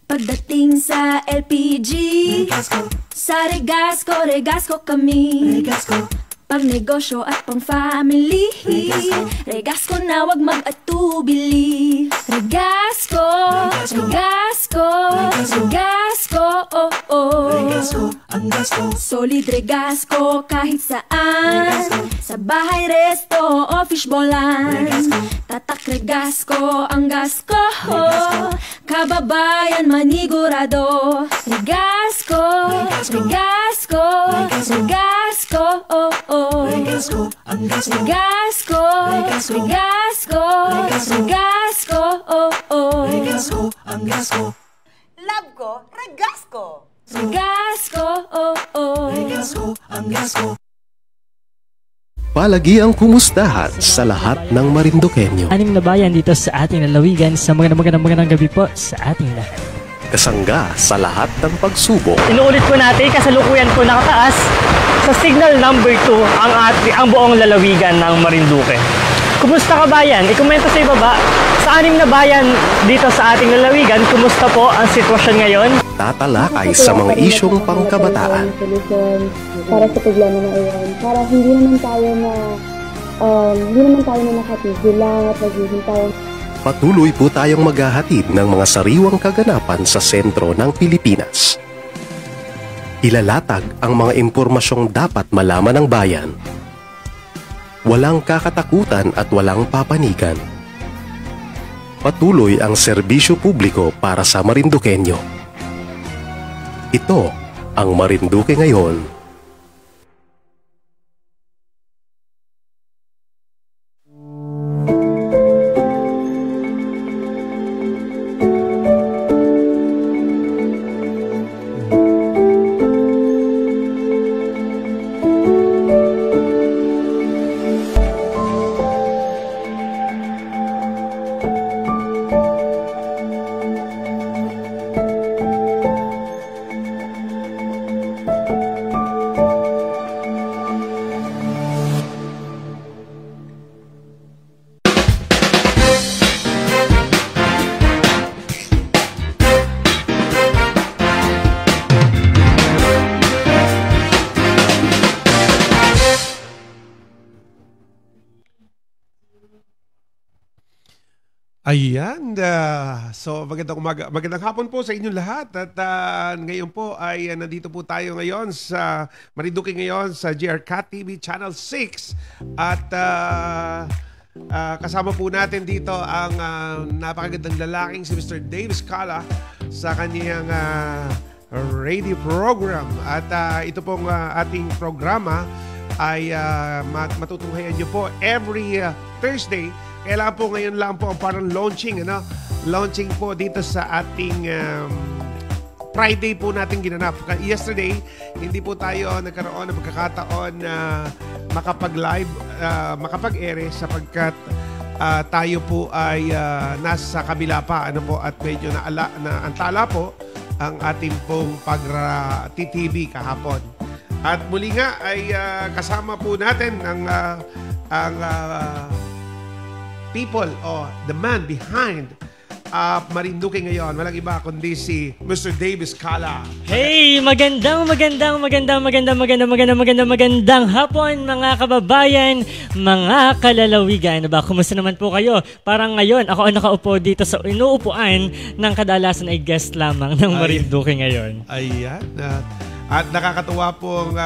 Pagdating sa LPG, sa Regasco kami. Pag negosyo at pang family, Regasco na wag mag-atubili. Regasco, oh oh. Ang gasto. Solid Regasco kahit saan. Sa bahay, resto o fishbowlan. Tatak Regasco ang gasto. Kababayan manigurado. Regasco, oh oh. Regasco, oh oh. Ang gasto. Love ko, Regasco. Oh oh. Ang gasto. Palagiang kumustahan sa lahat ng Marinduqueño. Anim na bayan dito sa ating lalawigan sa magandang gabi po sa ating lahat. Kasangga sa lahat ng pagsubok. Inuulit po natin, kasalukuyan po nakataas sa signal number 2 ang buong lalawigan ng Marinduque. Kumusta ka bayan? Ikomento sa ibaba, sa anim na bayan dito sa ating lalawigan, kumusta po ang sitwasyon ngayon? Tatalakay sa mga isyong pangkabataan. Para sa problema na iyon. Para hindi naman tayo na nakatigil lang at maghihintay. Patuloy po tayong maghahatid ng mga sariwang kaganapan sa sentro ng Pilipinas. Ilalatag ang mga impormasyong dapat malaman ng bayan. Walang kakatakutan at walang papanigan. Patuloy ang serbisyo publiko para sa Marinduqueño. Ito ang Marinduque ngayon. Ayan, so magandang hapon po sa inyong lahat at ngayon po ay nandito po tayo ngayon sa Marinduque ngayon sa GRCAT TV Channel 6 at kasama po natin dito ang napakagandang lalaking si Mr. Dave Scala sa kanyang radio program at ito pong ating programa ay matutunghayan nyo po every Thursday. Kailangan po ngayon lang po ang parang launching, launching po dito sa ating Friday po natin ginanap. Yesterday, hindi po tayo nagkaroon ng pagkakataon na makapag-live, makapag-ere sapagkat tayo po ay nasa kabila pa at medyo naantala po ang ating pong pag-TTV kahapon. At muli nga ay kasama po natin ang people o the man behind Marinduque ngayon. Walang iba kundi si Mr. Dave Scala. Hey, magandang hapon mga kababayan, mga kalalawigan. Kumusta naman po kayo? Parang ngayon, ako ang nakaupo dito sa inuupuan ng kadalasan ay guest lamang ng Marinduque ngayon. Ayan. At nakakatuwa pong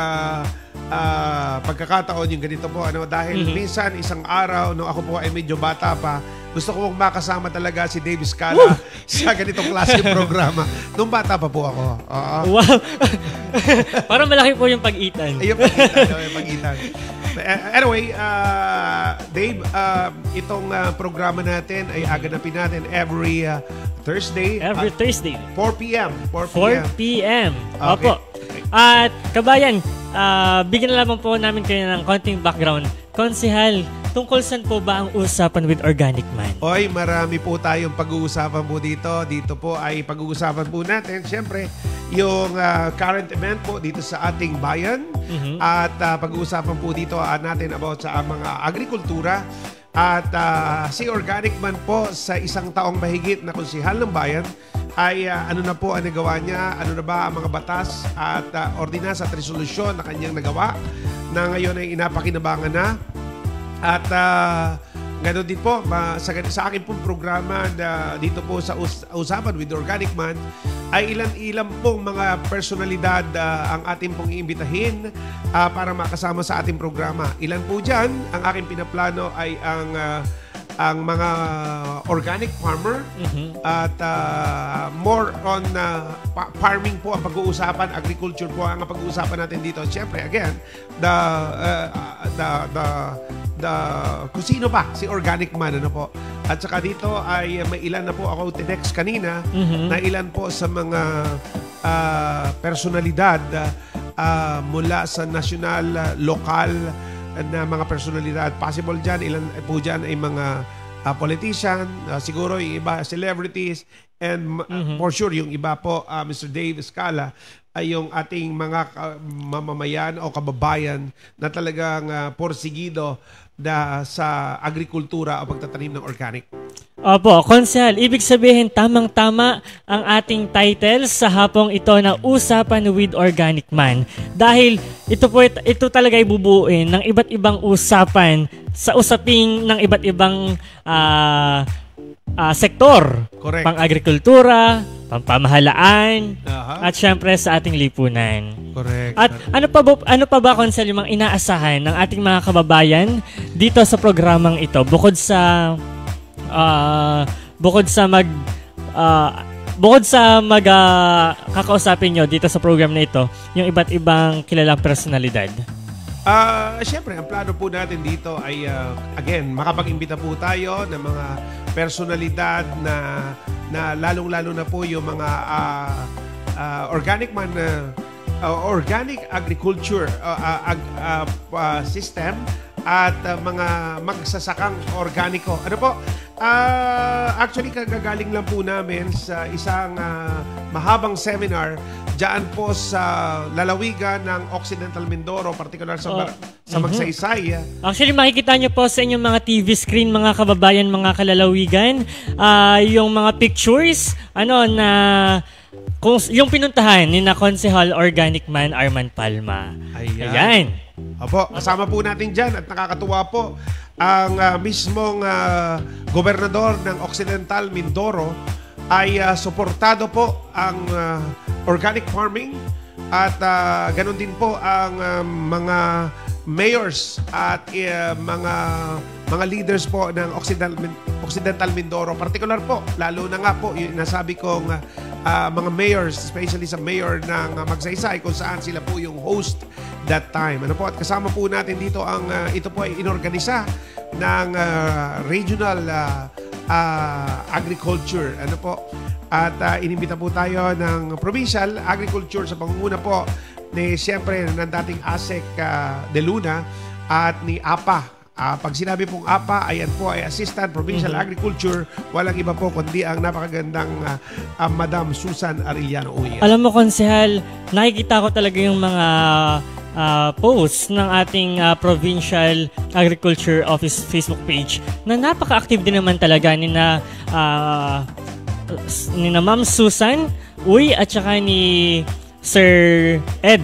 pagkakataon yung ganito po dahil minsan isang araw nung ako po ay medyo bata pa, gusto ko pong makasama talaga si Dave Scala sa ganitong klase programa nung bata pa po ako. Wow. Parang malaki po yung pag-itan. Yung pag-itan. Anyway, Dave, itong programa natin ay aganapin natin every Thursday. Every Thursday. 4 p.m. 4 p.m. Okay. Opo. At kabayan, bigyan na lamang po namin kayo ng konting background. Konsehal, tungkol saan po ba ang usapan with Organic Man? Oy, marami po tayong pag-uusapan po dito. Dito po ay pag-uusapan po natin, siyempre, yung current event po dito sa ating bayan. At pag-uusapan po dito natin about sa mga agrikultura. At si Organic Man po sa isang taong mahigit na konsehal ng bayan ay ano na po ang nagawa niya, ano na ba ang mga batas at ordinansa at resolusyon na kanyang nagawa na ngayon ay inapakinabangan na. At ganoon din po, sa akin pong programa na dito po sa Usapan with the Organic Man, ay ilan-ilan pong mga personalidad ang ating pong iimbitahin para makasama sa ating programa. Ilan po dyan, ang aking pinaplano ay ang mga organic farmer at more on farming po ang pag-uusapan, agriculture po ang pag-uusapan natin dito. Siyempre, again, kung sino pa si Organic Man, ano po. At saka dito ay may ilan na po ako tinext kanina na ilan po sa mga personalidad mula sa national, lokal na mga personalidad. Possible dyan, ilan po dyan ay mga politician, siguro yung iba celebrities, and for sure yung iba po, Mr. Dave Escala, ay yung ating mga mamamayan o kababayan na talagang porsigido sa agrikultura o pagtatanim ng organic. Opo, Konsehal, ibig sabihin tamang-tama ang ating title sa hapong ito na Usapan with Organic Man. Dahil ito talaga ay bubuuin ng iba't ibang usapan sa usaping ng iba't ibang sektor. Correct. Pang-agrikultura, pang-pamahalaan, at syempre sa ating lipunan. Correct. At ano pa ba, Konsel, yung mga inaasahan ng ating mga kababayan dito sa programang ito? Bukod sa kakausapin nyo dito sa program na ito, yung iba't ibang kilalang personalidad. Siyempre, ang plano po natin dito ay, again, makapag-imbita po tayo ng mga personalidad na lalong-lalo na po yung mga organic man, organic agriculture system at mga magsasakang organiko. Ano po? Actually, kagagaling lang po namin sa isang mahabang seminar dyan po sa lalawigan ng Occidental Mindoro, particular sa Magsaysay. Actually, makikita nyo po sa inyong mga TV screen, mga kababayan, mga kalalalawigan, yung mga pictures, na kung yung pinuntahan ni na Konsehal Organic Man Arman Palma. Ayan. Opo, kasama po natin dyan at nakakatuwa po ang mismong gobernador ng Occidental Mindoro ay suportado po ang organic farming at ganun din po ang mga mayors at mga leaders po ng Occidental Mindoro. Particular po, lalo na nga po yung nasabi kong mga mayors, especially sa mayor ng Magsaysay, kung saan sila po yung host that time. Ano po? At kasama po natin dito ito po ay inorganisa ng regional agriculture. Ano po? At inimbita po tayo ng provincial agriculture sa pangunguna po ni siyempre ng dating ASEC de Luna at ni APA. Pag sinabi pong APA, ayan po ay Assistant Provincial Agriculture. Walang iba po kundi ang napakagandang Madam Susan Arellano Uy. Alam mo, Konsehal, nakikita ko talaga yung mga posts ng ating Provincial Agriculture Office Facebook page na napaka-active din naman talaga ni na Ma'am Susan Uy at saka ni Sir Ed.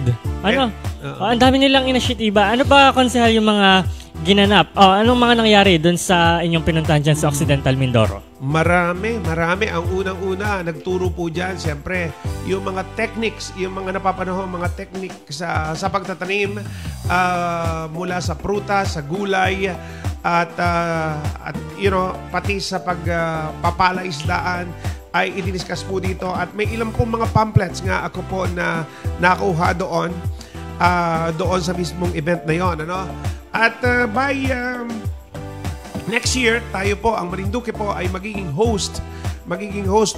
Ang dami nilang initiative. Ano ba, Konsehal, yung mga ginanap? Anong mga nangyari doon sa inyong pinuntahan dyan sa Occidental Mindoro? Marami. Ang unang-una, nagturo po dyan, siyempre, yung mga techniques, yung mga napapanahon, mga techniques sa pagtatanim mula sa prutas, sa gulay, at pati sa pagpapalaisdaan ay idiniscuss po dito. At may ilang pong mga pamphlets nga ako po na nakuha doon sa mismong event na yon, ano? At by next year, tayo po, ang Marinduque po ay magiging host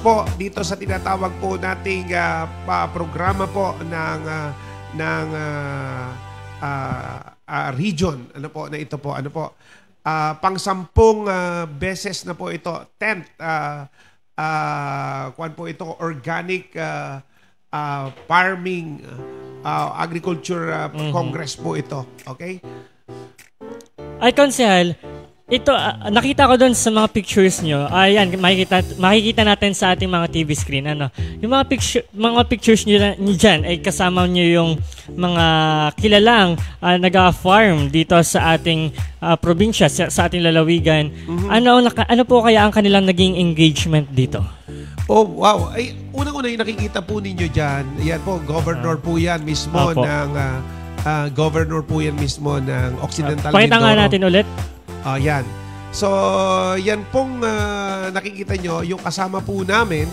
po dito sa tinatawag po nating programa po ng region. Ano po na ito po? Ano po? Pang-10 beses na po ito. 10th kuwan po ito, organic farming agriculture congress po ito. Okay? Ay, Konsehal, ito, nakita ko doon sa mga pictures nyo. Ayan, makikita natin sa ating mga TV screen. Ano, yung mga pictures nyo dyan ay kasama nyo yung mga kilalang nag-farm dito sa ating probinsya, sa ating lalawigan. Ano po kaya ang kanilang naging engagement dito? Oh, wow. Ay, unang-una yung nakikita po ninyo dyan, yan po, governor po yan mismo ng governor po yan mismo ng Occidental Mindoro. Pakita nga natin ulit. Yan. So, yan pong nakikita nyo, yung kasama po namin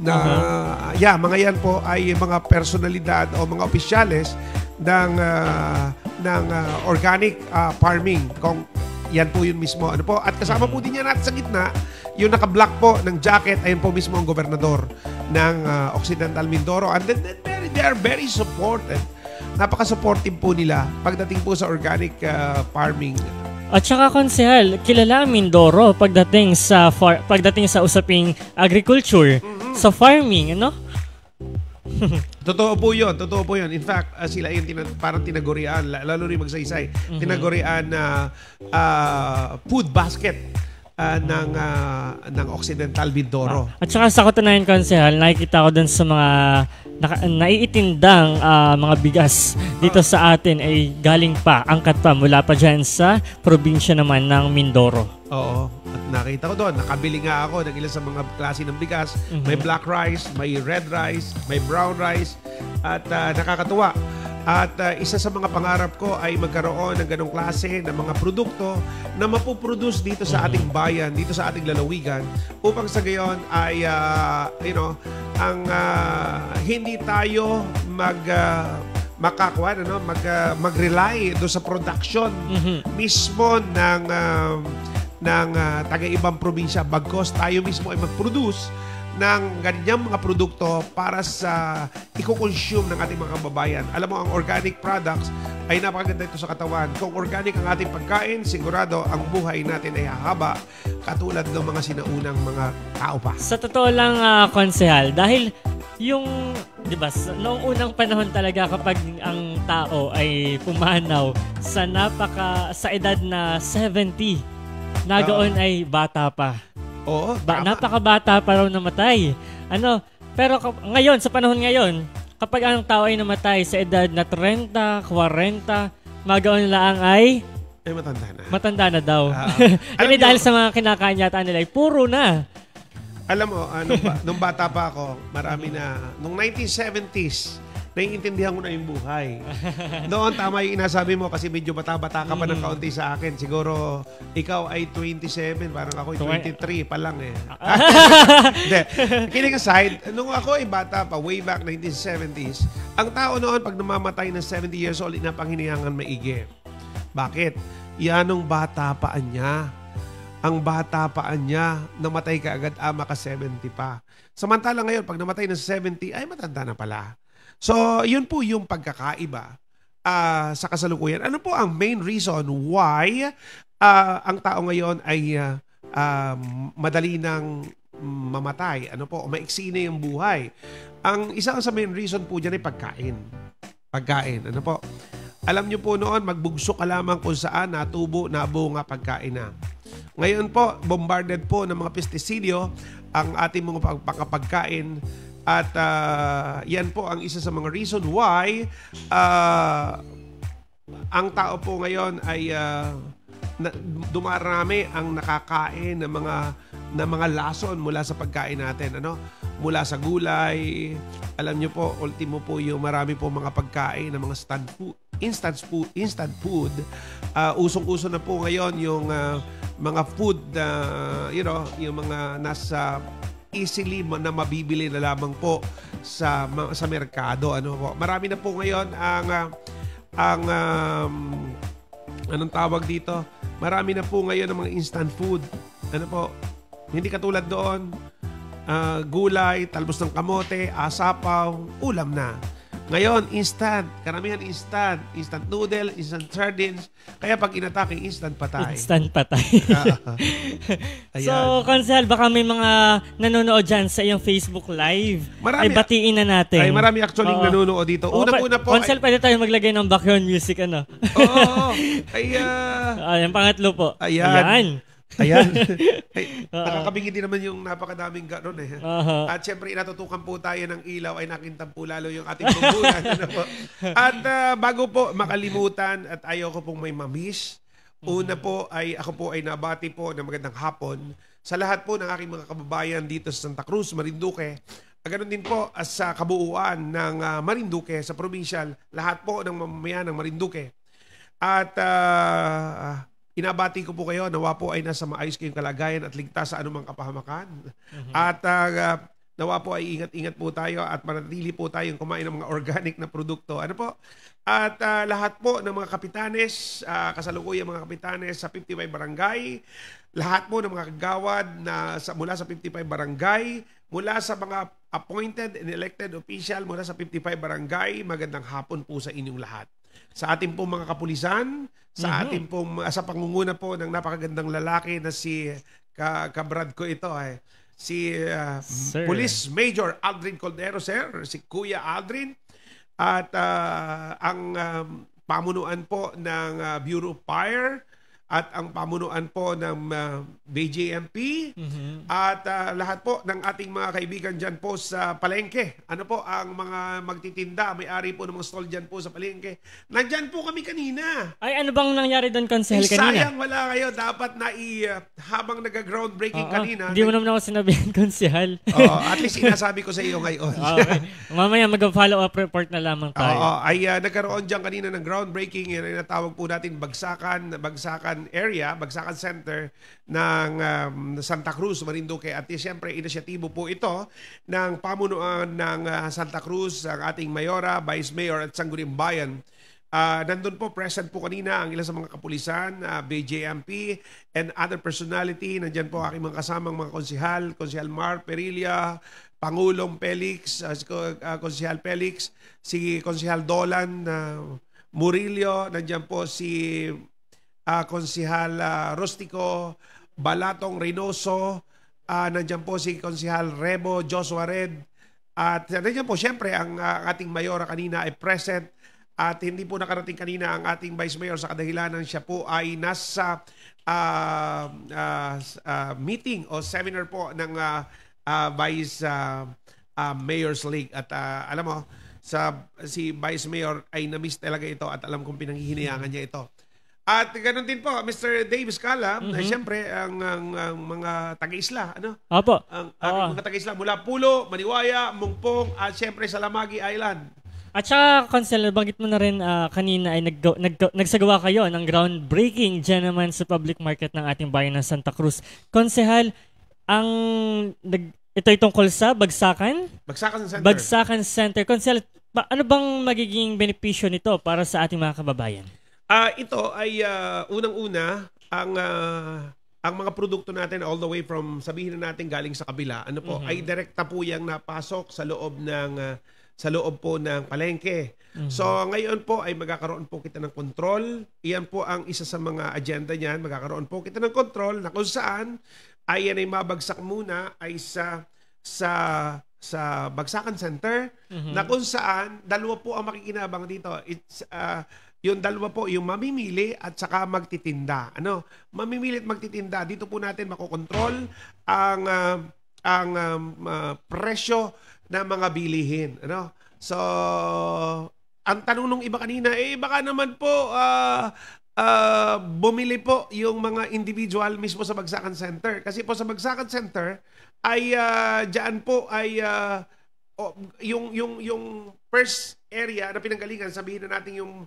na, mga yan po ay mga personalidad o mga opisyales ng organic farming. Kung yan po yun mismo. Ano po? At kasama po din yan natin sa gitna, yung naka-black po ng jacket, ayun po mismo ang gobernador ng Occidental Mindoro. And then they are very supportive. Napaka-supportive po nila pagdating po sa organic farming. At saka konsehal, kilala ang Mindoro pagdating sa usaping agriculture, sa farming, ano? Totoo po yun. In fact, sila yung parang tinagurian, lalo rin magsaysay, tinagurian na food basket ng Occidental Mindoro. At saka sa katunayan, konsehal, nakikita ko dun sa mga naiitindang mga bigas dito sa atin ay galing pa, angkat pa, mula pa dyan sa probinsya naman ng Mindoro. Oo. At nakita ko doon, nakabili nga ako ng ilan sa mga klase ng bigas. May black rice, may red rice, may brown rice, at nakakatuwa. At isa sa mga pangarap ko ay magkaroon ng ganong klase ng mga produkto na mapuproduce dito sa ating bayan, dito sa ating lalawigan, upang sa gayon ay, hindi tayo mag-rely doon sa production mismo ng taga-ibang probinsya, bagkos tayo mismo ay mag-produce ng ganyang mga produkto para sa i-consume ng ating mga kababayan. Alam mo, ang organic products ay napakaganda ito sa katawan. Kung organic ang ating pagkain, sigurado ang buhay natin ay hahaba katulad ng mga sinaunang mga tao pa. Sa totoo lang, konsehal, dahil yung, di ba, noong unang panahon talaga kapag ang tao ay pumanaw sa edad na 70, nagaon ay bata pa. Oo, napakabata pa raw namatay. Pero ngayon, sa panahon ngayon, kapag ang tao ay namatay sa edad na 30, 40, magaon lang ay matanda na. Matanda na daw. Dahil sa mga kinakain yata nila, puro na. Alam mo, nung bata pa ako, marami na, nung 1970s, naiintindihan ko na yung buhay. Noon, tama yung inasabi mo kasi medyo bata-bata ka pa ng kaunti sa akin. Siguro, ikaw ay 27, parang ako ay 23 pa lang eh. Kidding aside, nung ako ay bata pa, way back 1970s, ang tao noon, pag namamatay ng 70 years old, inapanghiningangan maigi. Bakit? Yanong bata paan niya. Ang bata paan niya, namatay ka agad, ama ka 70 pa. Samantala ngayon, pag namatay ng 70, ay matanda na pala. So, yun po yung pagkakaiba sa kasalukuyan. Ano po ang main reason why ang tao ngayon ay madali nang mamatay? Ano po? Maiksi na yung buhay. Ang isa sa main reason po dyan ay pagkain. Pagkain. Ano po? Alam nyo po noon, magbugso ka lamang kung saan natubo, nabunga pagkain na. Ngayon po, bombarded po ng mga pestisidyo ang ating mga pagkain. At yan po ang isa sa mga reason why ang tao po ngayon ay dumarami ang nakakain ng mga lason mula sa pagkain natin. Mula sa gulay. Alam nyo po, ultimo po yung marami po mga pagkain ng mga instant food. Usong-uso na po ngayon yung mga food, yung mga nasa easily na mabibili na lamang po sa merkado. Marami na po ngayon anong tawag dito? Marami na po ngayon ng mga instant food. Hindi katulad doon, gulay, talbos ng kamote, asapaw, ulam na. Ngayon, instant. Karamihan instant. Instant noodle, instant sardines. Kaya pag inatake, instant patay. Instant patay. Ayan. So, Konsehal, baka may mga nanonood dyan sa iyong Facebook Live. Marami, ay batiin na natin. Ay, marami actually Oo. nanonood dito. Unang-una po. Konsehal, pwede tayo maglagay ng background music, ano? Oo. Yung pangatlo po. Ayan. Ayan. Ay, nakakabingi din naman yung napakadaming ganon eh. At syempre, natutukan po tayo ng ilaw ay nakintab po lalo yung ating punggulan. Ano po? At bago po makalimutan at ayoko pong may mamiss, una po ay ako po ay nabati po ng magandang hapon sa lahat po ng aking mga kababayan dito sa Santa Cruz, Marinduque. Ganoon din po sa kabuuan ng Marinduque, sa provincial, lahat po ng mamamayan ng Marinduque. At inabati ko po kayo, nawa po ay nasa maayos kayong kalagayan at ligtas sa anumang kapahamakan. At nawa po ay ingat-ingat po tayo at manatili po tayong kumain ng mga organic na produkto. Ano po? At lahat po ng mga kapitanes, kasalukuyang mga kapitanes sa 55 barangay, lahat po ng mga kagawad na mula sa 55 barangay, mula sa mga appointed and elected official mula sa 55 barangay, magandang hapon po sa inyong lahat. Sa ating pong mga kapulisan, sa ating pong sa pangunguna po ng napakagandang lalaki na si kabrad ko ito si Police Major Aldrin Caldero, sir, si Kuya Aldrin, at ang pamunuan po ng Bureau of Fire at ang pamunuan po ng BJMP at lahat po ng ating mga kaibigan dyan po sa palengke. Ano po ang mga magtitinda, may-ari po ng mga stall dyan po sa palengke. Nandyan po kami kanina. Ay, ano bang nangyari doon, Konsehal, kanina? Sayang wala kayo. Dapat habang nag-groundbreaking kanina. Hindi mo naman ako sinabihan, Konsehal. At least sinasabi ko sa iyo ngayon. Okay. Mamaya mag-follow-up report na lamang tayo. Ay nagkaroon dyan kanina ng groundbreaking. Yan ay natawag po natin Bagsakan area, Bagsakan Center ng Santa Cruz, Marinduque. At siyempre, inisyatibo po ito ng pamunuan ng Santa Cruz, ang ating Mayora, Vice Mayor at Sangguniang Bayan. Nandun po, present po kanina ang ilan sa mga kapulisan, BJMP, and other personality. Nandyan po aking mga kasamang mga konsehal Mar Perilla, Pangulong Felix, Konsehal Felix, si Konsehal Dolan Murillo, nandyan po si Konsehal Rustico, Balatong Reynoso, nandiyan po si Konsehal Rebo Joshua Red, at nandiyan po siyempre ang ating mayora kanina ay present, at hindi po nakarating kanina ang ating Vice Mayor sa kadahilanan siya po ay nasa meeting o seminar po ng Vice Mayor's League. At alam mo, si Vice Mayor ay na-miss talaga ito at alam kong pinanghihinayangan niya ito. At ganoon din po, Mr. Dave Scala, siyempre, ang mga taga-isla, ano? Opo. Ang mga taga-isla mula Pulo, Maniwaya, Mungpong, at siyempre sa Lamagi Island. At saka, Konsehal, banggit mo na rin kanina ay nagsagawa kayo ng groundbreaking dyan naman sa public market ng ating bayan ng Santa Cruz. Konsehal, ito ay tungkol sa Bagsakan? Bagsakan Center. Bagsakan Center. Konsehal, ano bang magiging benepisyo nito para sa ating mga kababayan? Ito ay unang-una ang mga produkto natin all the way from sabihin na natin galing sa kabila, ano po, ay direkta po yang napasok sa loob po ng palengke. So ngayon po ay magkakaroon po kita ng control. Iyan po ang isa sa mga agenda niyan. Magkakaroon po kita ng control na kung saan ay yan ay mabagsak muna ay sa Bagsakan Center, na kung saan dalawa po ang makikinabang dito. It's yung dalawa po, yung mamimili at saka magtitinda. Ano? Mamimili at magtitinda. Dito po natin makokontrol ang presyo ng mga bilihin. Ano? So, ang tanong nung iba kanina, baka naman po bumili po yung mga individual mismo sa Bagsakan Center. Kasi po sa Bagsakan Center ay diyan po ay yung first area na pinanggalingan, sabihin na natin yung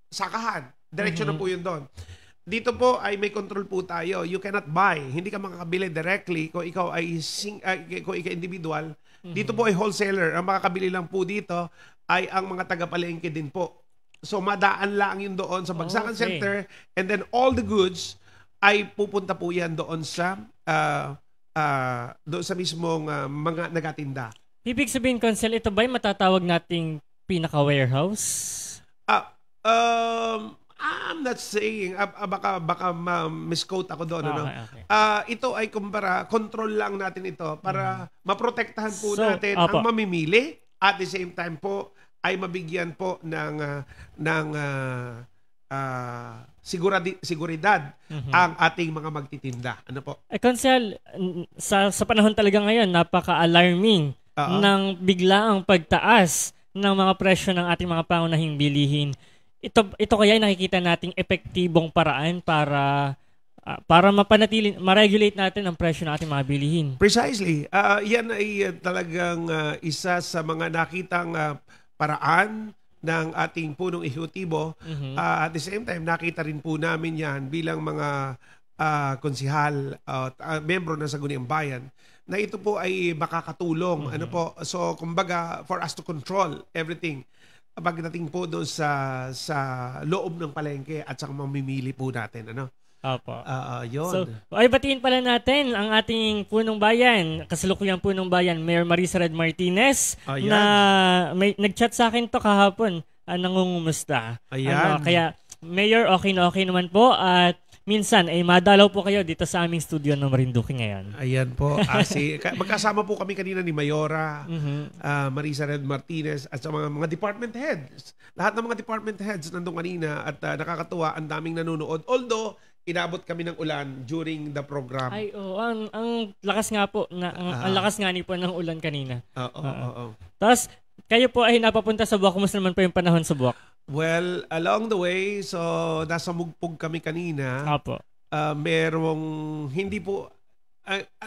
sakahan. Diretso na po yun doon. Dito po ay may control po tayo. You cannot buy. Hindi ka makakabili directly kung ikaw ay individual. Dito po ay wholesaler. Ang makakabili lang po dito ay ang mga taga-palengke din po. So madaan lang yun doon sa Bagsakan Center, and then all the goods ay pupunta po yan doon sa mismong mga nagatinda. Ibig sabihin, Consel, ito ba'y matatawag nating pinaka-warehouse? I'm not saying, baka misquote ako doon. Okay. Ito ay kumpara, control lang natin ito para maprotektahan po So, natin ang mamimili at the same time po ay mabigyan po ng seguridad ang ating mga magtitinda. Ano po? Consel, sa panahon talaga ngayon, napaka-alarming ng biglaang pagtaas ng mga presyo ng ating mga pangunahing bilihin. Ito kaya ay nakikita nating epektibong paraan para ma-regulate natin ang presyo ng ating mga bilihin. Precisely. Yan ay talagang isa sa mga nakitang paraan ng ating punong ehekutibo. At the same time, nakita rin po namin yan bilang mga konsihal, membro ng Sangguniang Bayan, na ito po ay makakatulong. Ano po? So, kumbaga, for us to control everything pagdating po doon sa loob ng palengke at sa mamimili po natin. Ano? Opo. Yun. So, ay batiin pala natin ang ating punong bayan, kasalukuyang punong bayan, Mayor Marisa Red Martinez, na nag-chat sa akin to kahapon, nangungumusta. Ayan. Kaya, Mayor, okay na okay naman po at minsan ay madalaw po kayo dito sa aming studio ng Marinduque ngayon. Ayan po. Magkasama po kami kanina ni Mayora, Marisa Red Martinez at sa mga department heads. Lahat ng mga department heads nandun kanina at nakakatuwa, ang daming nanonood. Although, inabot kami ng ulan during the program. Ay, ang lakas nga po, ang lakas nga ni po ng ulan kanina. Oo. Tapos, kayo po ay napapunta sa Buwak. Kumusta naman po yung panahon sa Buwak? Well, along the way, so nasa Mugpog kami kanina. Apo. Merong hindi po,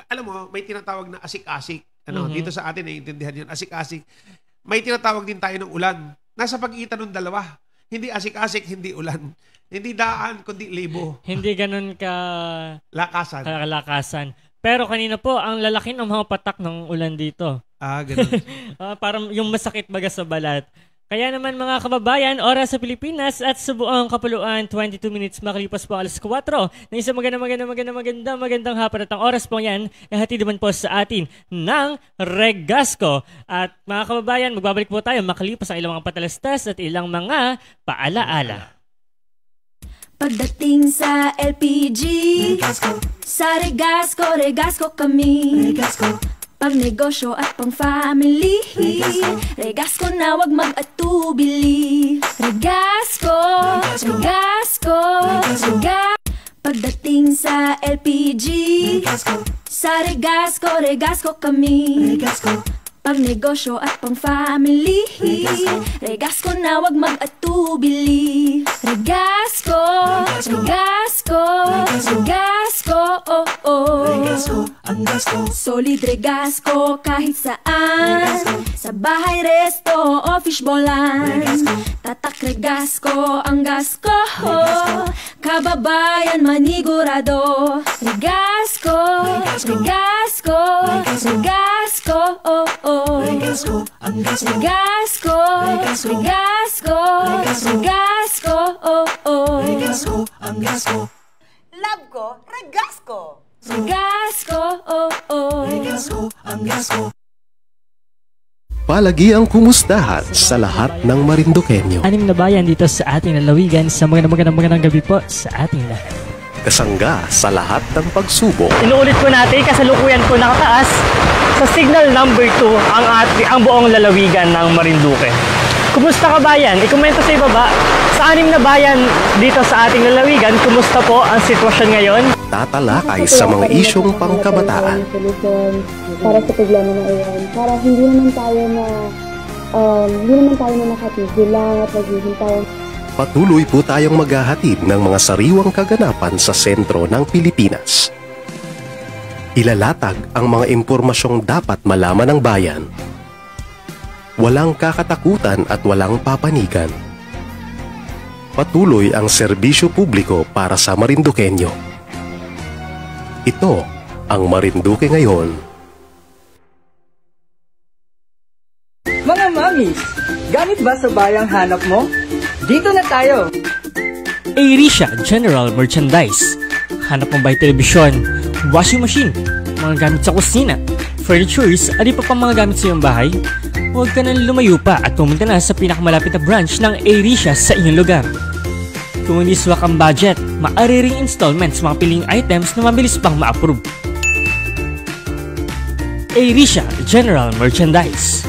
alam mo, may tinatawag na asik-asik. Dito sa atin, naiintindihan yun, asik-asik. May tinatawag din tayo ng ulan. Nasa pag-iitan ng dalawa. Hindi asik-asik, hindi ulan. Hindi daan, kundi libo. Hindi ganun Lakasan. Pero kanina po, ang lalaki ng mga patak ng ulan dito. Ganun. Parang yung masakit baga sa balat. Kaya naman mga kababayan, oras sa Pilipinas at sa buong kapuluan, 22 minutes makalipas po alas 4 na isang magandang hapon at ang oras po yan ay hatid naman po sa atin ng Regasco. At mga kababayan, magbabalik po tayo makalipas ang ilang mga patalastas at ilang mga paalaala. Pagdating sa LPG, sa Regasco kami. Pag negosyo at pang family, Regasco na wag mag-atubili. Regasco. Pagdating sa LPG, sa Regasco kami. Pag negosyo at pang family, Regasco na wag mag-atubili. Regasco, ang gasko. Solid Regasco kahit saan, sa bahay, resto o fishbowlan. Tatak Regasco ang gasko, kababayan manigurado. Regasco, ang gasko. Regasco, ang gasko. Love ko, Regasco. Regasco, ang gasko. Palagiang kumustahan sa lahat ng Marinduqueño. Anim na bayan dito sa ating lalawigan sa magandang gabi po sa ating lahat. Kasangga sa lahat ng pagsubok. Inuulit po natin, kasalukuyan po nakataas sa signal number 2 ang buong lalawigan ng Marinduque. Kumusta ka bayan? I-komento sa ibaba, sa 6 na bayan dito sa ating lalawigan, kumusta po ang sitwasyon ngayon? Tatalakay sa mga isyong pangkabataan. Para sa problema na iyon. Para hindi naman tayo na nakatigil lang at naghihintay. Patuloy po tayong maghahatid ng mga sariwang kaganapan sa sentro ng Pilipinas. Ilalatag ang mga impormasyong dapat malaman ng bayan. Walang kakatakutan at walang papanigan. Patuloy ang serbisyo publiko para sa Marinduqueño. Ito ang Marinduque ngayon. Mga mamis, gamit ba sa bayang hanap mo? Dito na tayo! Airisha General Merchandise. Hanap mo ba'y telebisyon, washing machine, mga gamit sa kusina, furnitures at iba pang mga gamit sa iyong bahay? Huwag ka nang lumayo pa at pumunta na sa pinakamalapit na branch ng Airicia sa inyong lugar. Kung hindi swak ang budget, maaari ring installment sa mga piling items na mabilis pang ma-approve. Airicia General Merchandise.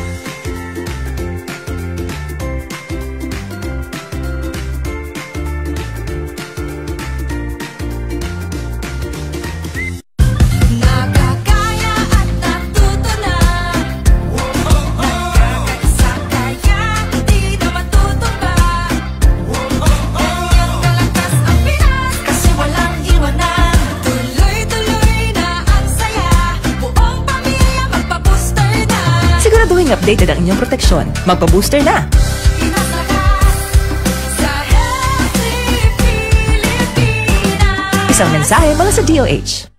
Siguraduhin updated ang inyong proteksyon. Magpa-booster na! Isang mensahe mula sa DOH.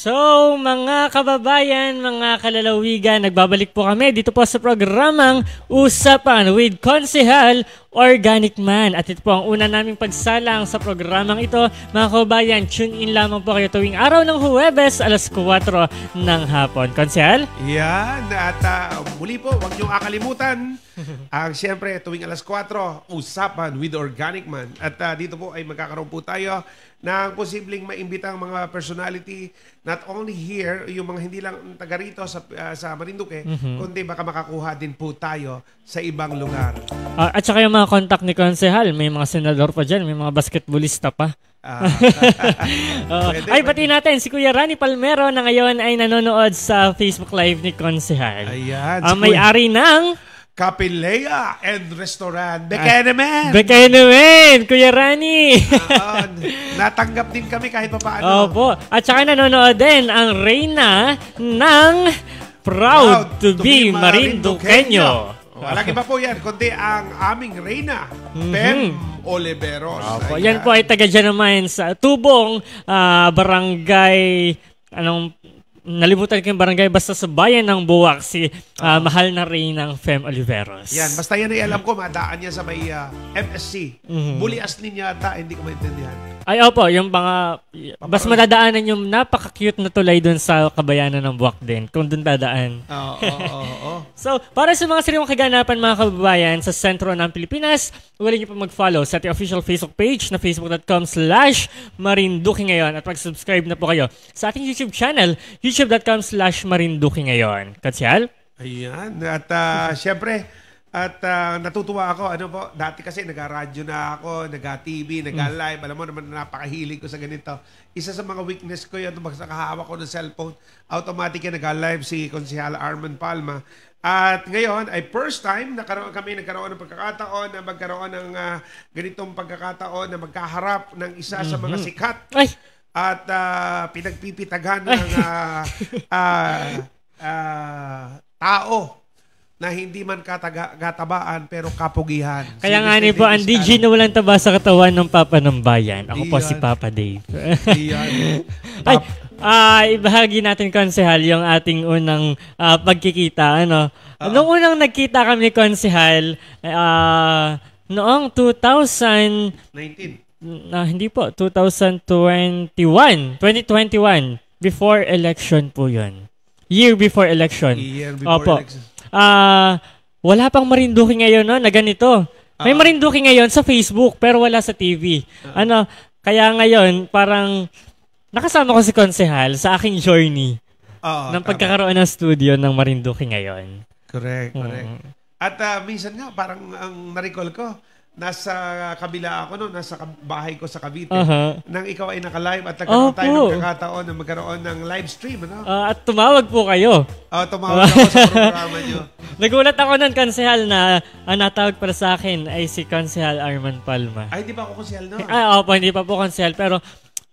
So, mga kababayan, mga kalalawigan, nagbabalik po kami dito po sa programang Usapan with Konsehal Organic Man. At ito po ang una naming pagsalang sa programang ito. Mga kababayan, tune in lamang po kayo tuwing araw ng Huwebes, alas 4 ng hapon. Konsehal? Yan. At muli po, huwag niyong akalimutan. Ang siyempre, tuwing alas 4, Usapan with Organic Man. At dito po ay magkakaroon po tayo ng posibleng maimbitang mga personality, not only here, yung mga hindi lang taga rito sa Marinduque, kundi baka makakuha din po tayo sa ibang lugar. At saka yung mga contact ni Konsehal, may mga senador pa dyan, may mga basketballista pa. Ay, pati natin si Kuya Rani Palmero na ngayon ay nanonood sa Facebook Live ni Konsehal. Ayan. Ang may-ari ng Capilea and Restaurant. Bekenemen! Bekenemen! Kuya Rani! Natanggap din kami kahit pa paano. Opo. At saka nanonood din ang Reyna ng Proud to be Marinduqueño. Walang iba po yan, kundi ang aming Reyna, Pem Oliveros. Opo. Yan po ay taga dyan naman sa Tubong, barangay, nalimutan ko yung barangay, basta sa bayan ng Buwak, si mahal na Reyna ng Fem Oliveros. Yan, basta yan ay alam ko, madaan niya sa may MSC. Bulias niya ata, hindi ko maintindihan. Ay, opo, yung mga, basta madadaanan yung napaka-cute na tulay dun sa kabayanan ng Buwak din, kung dun dadaan. Oo. So, para sa mga sariwang kaganapan mga kababayan sa sentro ng Pilipinas, wala niyo pa mag-follow sa ating official Facebook page na facebook.com/Marinduque ngayon at mag-subscribe na po kayo sa ating YouTube channel, youtube.com/Marinduque ngayon. Katsihal? Ayan. At syempre, natutuwa ako. Dati kasi nag-radyo na ako, nag-TV, nag-live. Alam mo naman, napakahilig ko sa ganito. Isa sa mga weakness ko yan, basta kahawak ko ng cellphone, automatic yan nag-live si Konsehal Arman Palma. At ngayon ay first time kami nagkaroon ng pagkakataon na magkaroon ng ganitong pagkakataon na magkaharap ng isa sa mga sikat. Ay! At pinagpipitagan ng tao na hindi man katabaan pero kapugihan. Kaya nga ni po, ang DJ na walang taba sa katawan ng Papa ng Bayan. Ako po si Papa Dave. Ay, ibahagi natin, Konsehal, yung ating unang pagkikita. Noong unang nagkita kami ni Konsehal, noong 2019. Hindi po, 2021, before election po yun. Year before election. Election. Wala pang Marinduque ngayon na ganito. May Marinduque ngayon sa Facebook pero wala sa TV. Kaya ngayon parang nakasama ko si Konsehal sa aking journey ng pagkakaroon ng studio ng Marinduque ngayon. Correct. At minsan nga parang ang na-recall ko, nasa kabila ako nasa bahay ko sa Cavite. Nang ikaw ay naka-live at nagkaroon tayo ng pagkakataon na magkaroon ng live stream. At tumawag po kayo. Tumawag ako sa programa nyo. Nagulat ako ng Konsehal na ang natawag para sa akin ay si Konsehal Arman Palma. Ay, hindi pa ako Konsehal no? Opo, hindi pa po Konsehal. Pero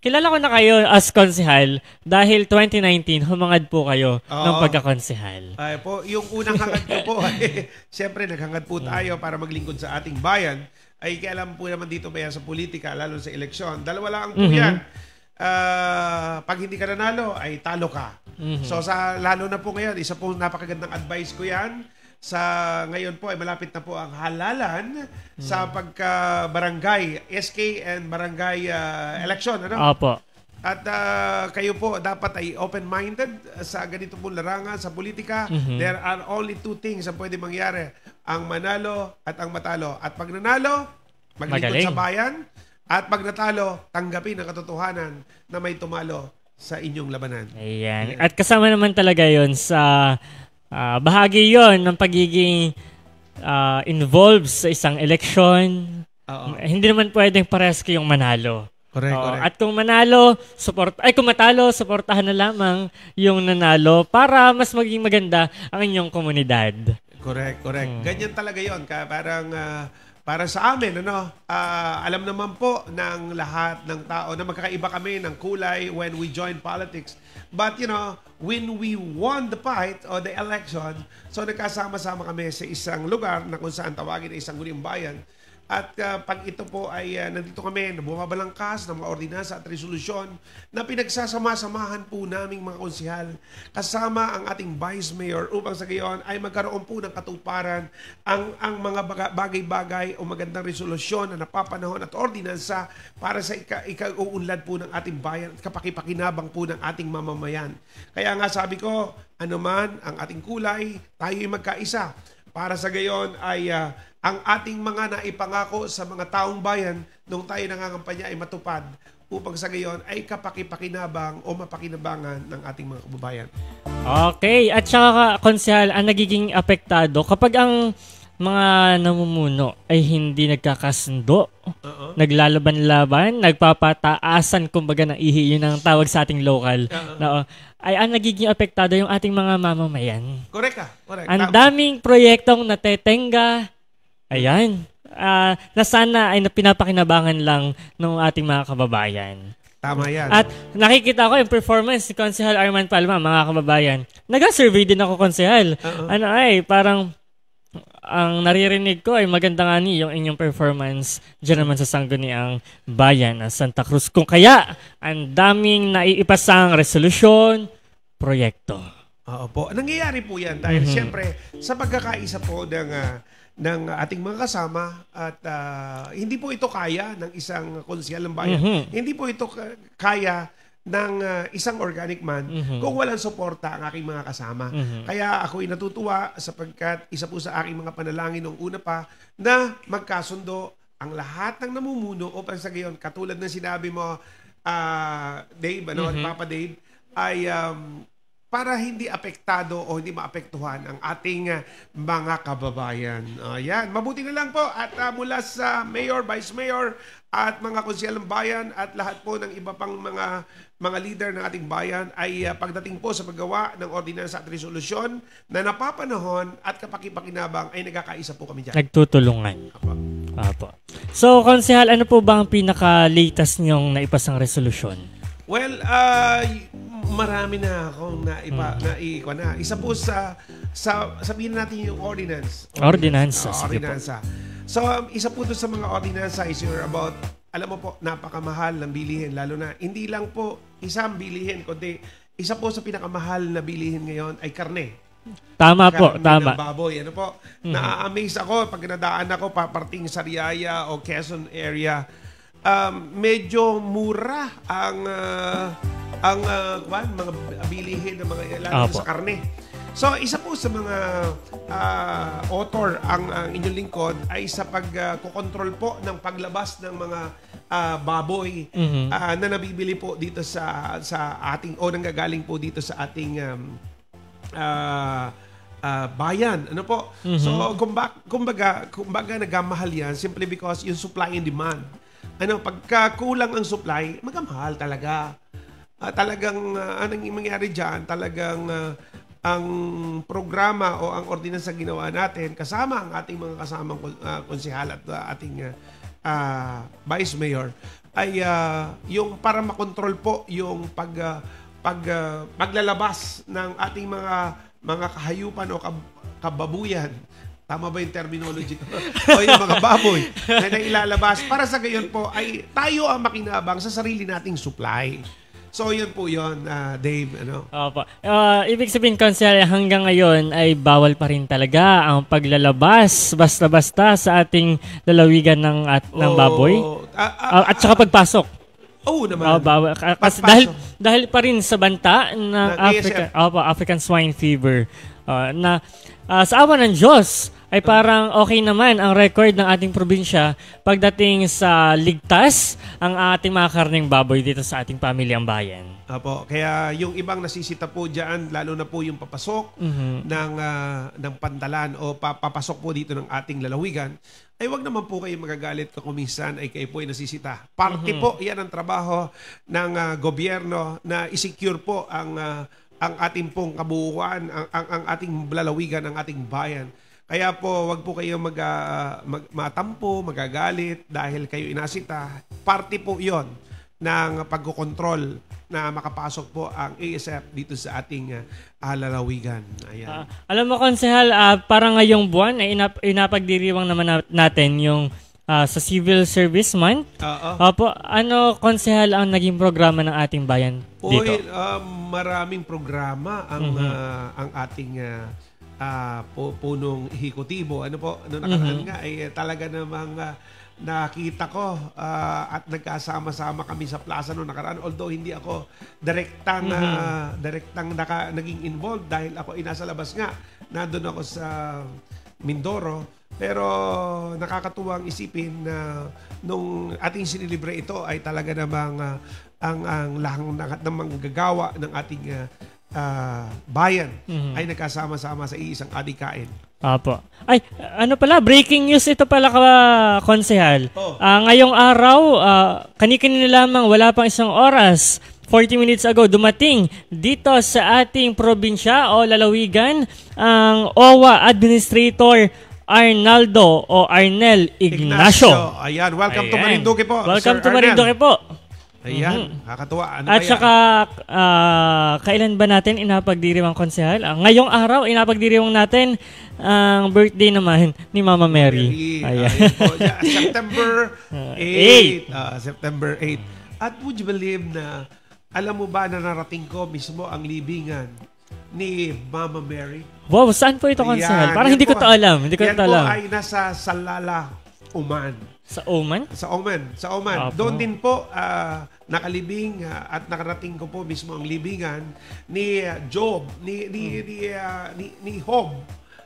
kilala ko na kayo as Konsehal dahil 2019 humangad po kayo ng pagka-Konsehal. Ay po, yung unang hangad ko po ay siyempre naghangad po tayo para maglingkod sa ating bayan. Ay kailan po naman dito ba sa politika, lalo sa eleksyon. Dalawa lang po yan. Pag hindi ka nanalo, ay talo ka. So lalo na po ngayon, isa po napakagandang advice ko yan. Sa ngayon po ay malapit na po ang halalan sa pagka-barangay, SK and barangay election. Ano? Opo. At kayo po dapat ay open-minded sa ganito pong larangan sa politika. There are only two things ang pwede mangyari. Ang manalo at ang matalo. At pag nanalo, maglingkod sa bayan. At pag natalo, tanggapin ang katotohanan na may tumalo sa inyong labanan. Ayan. At kasama naman talaga yon sa bahagi yon ng pagiging involved sa isang election. Hindi naman pwedeng parehas kayong manalo. Correct. At kung manalo, kung matalo, suportahan na lamang yung nanalo para mas maging maganda ang inyong komunidad. Correct. Ganyan talaga yon. Parang para sa amin, alam naman po ng lahat ng tao na magkakaiba kami ng kulay when we join politics. But, when we won the fight or the election, so nagkasama-sama kami sa isang lugar na kung saan tawagin na isang guling bayan. At pag ito po ay nandito kami, bumabalangkas ng mga ordinansa at resolusyon na pinagsasama-samahan po naming mga konsihal kasama ang ating Vice Mayor upang sa gayon ay magkaroon po ng katuparan ang mga bagay-bagay o magandang resolusyon na napapanahon at ordinansa para sa ikauunlad po ng ating bayan at kapakipakinabang po ng ating mamamayan. Kaya nga sabi ko, anuman ang ating kulay, tayo'y magkaisa. Para sa gayon ay ang ating mga naipangako sa mga taong bayan nung tayo nangangampanya ay matupad upang sa gayon ay kapakipakinabang o mapakinabangan ng ating mga kababayan. Okay. At saka, konsehal, ang nagiging apektado kapag ang mga namumuno ay hindi nagkakasundo, naglalaban-laban, nagpapataasan, kumbaga ng ihi, yun ang tawag sa ating local, ay ang nagiging apektado yung ating mga mamamayan. Correct. Ang daming proyektong natetenga, na sana ay pinapakinabangan lang ng ating mga kababayan. Tama yan. At nakikita ko yung performance ni Konsehal Arman Palma, mga kababayan. Nag-survey din ako, Konsehal. Parang ang naririnig ko ay maganda nga yung inyong performance dyan naman sa sangguniang bayan ng Santa Cruz. Kung kaya, ang daming naiipasang resolusyon, proyekto. Oo po. Nangyayari po yan dahil siyempre sa pagkakaisa po ng ating mga kasama at hindi po ito kaya ng isang konsehal ng bayan. Hindi po ito kaya ng isang organic man kung walang suporta ang aking mga kasama. Kaya ako'y natutuwa sapagkat isa po sa aking mga panalangin noong una pa na magkasundo ang lahat ng namumuno upang sa gayon, katulad ng sinabi mo, Dave, Papa Dave, ay para hindi apektado o hindi maapektuhan ang ating mga kababayan. Yan, mabuti na lang po at mula sa Mayor, Vice Mayor at mga konsehal ng bayan at lahat po ng iba pang mga leader ng ating bayan ay pagdating po sa paggawa ng ordinansa at resolusyon na napapanahon at kapakipakinabang ay nagkakaisa po kami dyan. Nagtutulungan. Apo. So, konsehal, ano po ba ang pinaka-latest niyong naipasang resolusyon? Well, marami na akong naikuha na. Isa po sabihin natin yung ordinance. Ordinansa. So, isa po doon sa mga ordinansa is about, alam mo po, napakamahal ng bilihin. Lalo na, hindi lang po isang bilihin, kundi isa po sa pinakamahal na bilihin ngayon ay karne. Tama po, tama. Ng baboy. Ano po? Na-amaze ako pag nadaan ako paparting sa Sariaya o Quezon area. Medyo mura ang mga bilihin ng mga lalo sa karne. So, isa po sa mga author ang inyong lingkod ay sa pagkokontrol po ng paglabas ng mga baboy na nabibili po dito sa ating o nanggagaling po dito sa ating bayan. Ano po? So, kumbaga nagamahal yan simply because yung supply and demand. Pagka kulang ang supply, magamahal talaga. Talagang anong mangyari dyan, talagang ang programa o ang ordinansa ginawa natin kasama ang ating mga kasamang konsehal at ating Vice Mayor ay yung para makontrol po yung paglalabas ng ating mga kahayupan o kababuyan. Tama ba yung terminology ko? O yung mga baboy na ilalabas. Para sa gayon po ay tayo ang makinabang sa sarili nating supply. So, yun po yun, Dave. Ano? Opo. Ibig sabihin, Konsehal, hanggang ngayon ay bawal pa rin talaga ang paglalabas basta-basta sa ating lalawigan ng baboy. At saka pagpasok. Oo naman. Kasi dahil pa rin sa banta ng African Swine Fever na sa awa ng Diyos ay parang okay naman ang record ng ating probinsya pagdating sa ligtas ang ating mga karneng baboy dito sa ating pamilyang bayan. Apo, kaya yung ibang nasisita po dyan, lalo na po yung papasok ng pantalan o papasok po dito ng ating lalawigan, ay wag naman po kayo magagalit kung minsan ay kayo po ay nasisita. Parte po yan ang trabaho ng gobyerno na isecure po ang ating pong kabuuan, ang ating lalawigan, ang ating bayan. Kaya po, wag po kayo matampo, magagalit dahil kayo inasita. Parte po yon ng pagkokontrol na makapasok po ang ASF dito sa ating lalawigan. Ayan. Alam mo, Konsehal, parang ngayong buwan ay inapagdiriwang naman natin yung sa Civil Service Month. Opo, ano, Konsehal, ang naging programa ng ating bayan dito? Maraming programa ang ating punong ehekutibo. Ano po, nakaraan nga ay talaga namang nakita ko at nagkasama-sama kami sa plaza noong nakaraan. Although hindi ako direktang naging involved dahil ako nasa labas nga. Nandun ako sa Mindoro. Pero nakakatuwang isipin na nung ating sinilibre ito ay talaga namang ang lahang ng manggagawa ng ating bayan ay nagkasama-sama sa iisang adikain. Apo. Ay, ano pala, breaking news ito pala, Konsehal. Ngayong araw, kani-kanina lamang, wala pang isang oras, 40 minutes ago, dumating dito sa ating probinsya o lalawigan ang OWA Administrator Arnaldo o Arnel Ignacio. Ayan, welcome to Marinduque po. Welcome to Marinduque po. Ayan, kakatuwa. Ano at saka, kailan ba natin inapagdiriwang, Konsehal? Ngayong araw, inapagdiriwang natin ang birthday naman ni Mama Mary. Ayan. Po. September 8. September 8. At would you believe na, alam mo ba na narating ko mismo ang libingan ni Mama Mary? Wow, saan po ito, Konsehal? Parang hindi ko ito alam. Hindi ko ito alam. Yan po ay nasa Salala, Oman. Sa Oman? Sa Oman. Doon din po nakalibing at nakarating ko po mismo ang libingan ni Job, ni Job.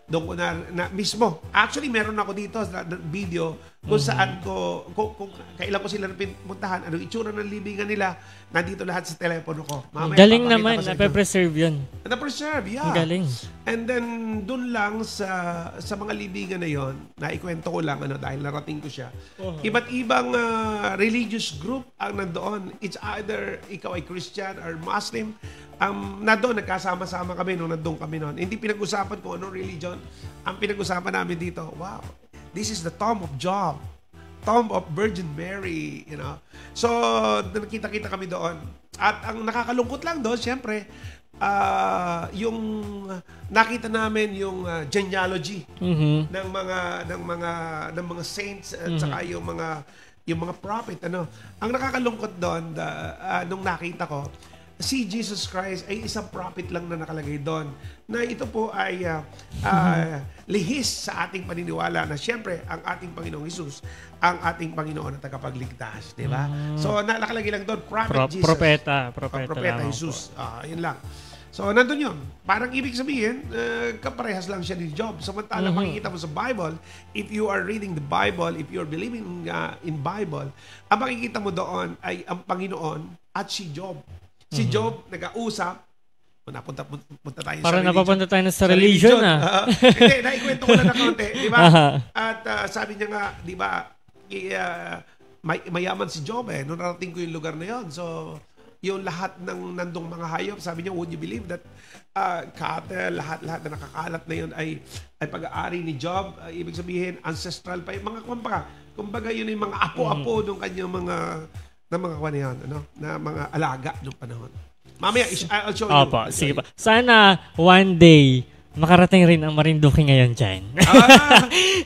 Doon ko na mismo. Actually, meron ako dito sa video kung saan kung kailan ko sila puntahan, anong itsura ng libingan nila, nandito lahat sa telepono ko. Mamaya, galing naman, nape-preserve yun. Na-preserve, yeah. Galing. And then, dun lang sa mga libingan na yon, naikwento ko lang dahil narating ko siya. Iba't ibang religious group ang nandoon. It's either ikaw ay Christian or Muslim. Nandoon, nagkasama-sama kami nung nandoon kami noon. Hindi pinag-usapan kung anong religion. Ang pinag-usapan namin dito, wow, this is the tomb of Job. Tomb of Virgin Mary, you know. So, nakita-kita kami doon. At ang nakakalungkot lang doon, syempre, yung nakita namin yung genealogy ng mga saints at saka yung mga prophet, ano. Ang nakakalungkot doon nung nakita ko, si Jesus Christ ay isang prophet lang na nakalagay doon. Na ito po ay lihis sa ating paniniwala na siyempre ang ating Panginoong Jesus ang ating Panginoon at tagapagligtas, di ba? So nakalagay lang doon prophet Jesus. Propeta Jesus. Yun lang. So nandun yun. Parang ibig sabihin, kaparehas lang siya ni Job. Samantalang makikita mo sa Bible, if you are reading the Bible, if you are believing in Bible, ang makikita mo doon ay ang Panginoon at si Job. Si Job, nag-ausap. Punta tayo para sa napapunta tayo sa religion. Hindi, naikwento ko lang na kaunti. Di ba? At sabi niya nga, di ba, mayaman si Job nung narating ko yung lugar na yon. So, yung lahat ng nandong mga hayop, sabi niya, would you believe that cattle, lahat na nakakalat na yun ay pag-aari ni Job? Ibig sabihin, ancestral pa yung mga kumbaga yun yung mga apo-apo nung kanyang mga mga alaga noong panahon. Mamaya, I'll show you. Opo, sige pa. Sana one day makarating rin ang Marinduque ngayon dyan.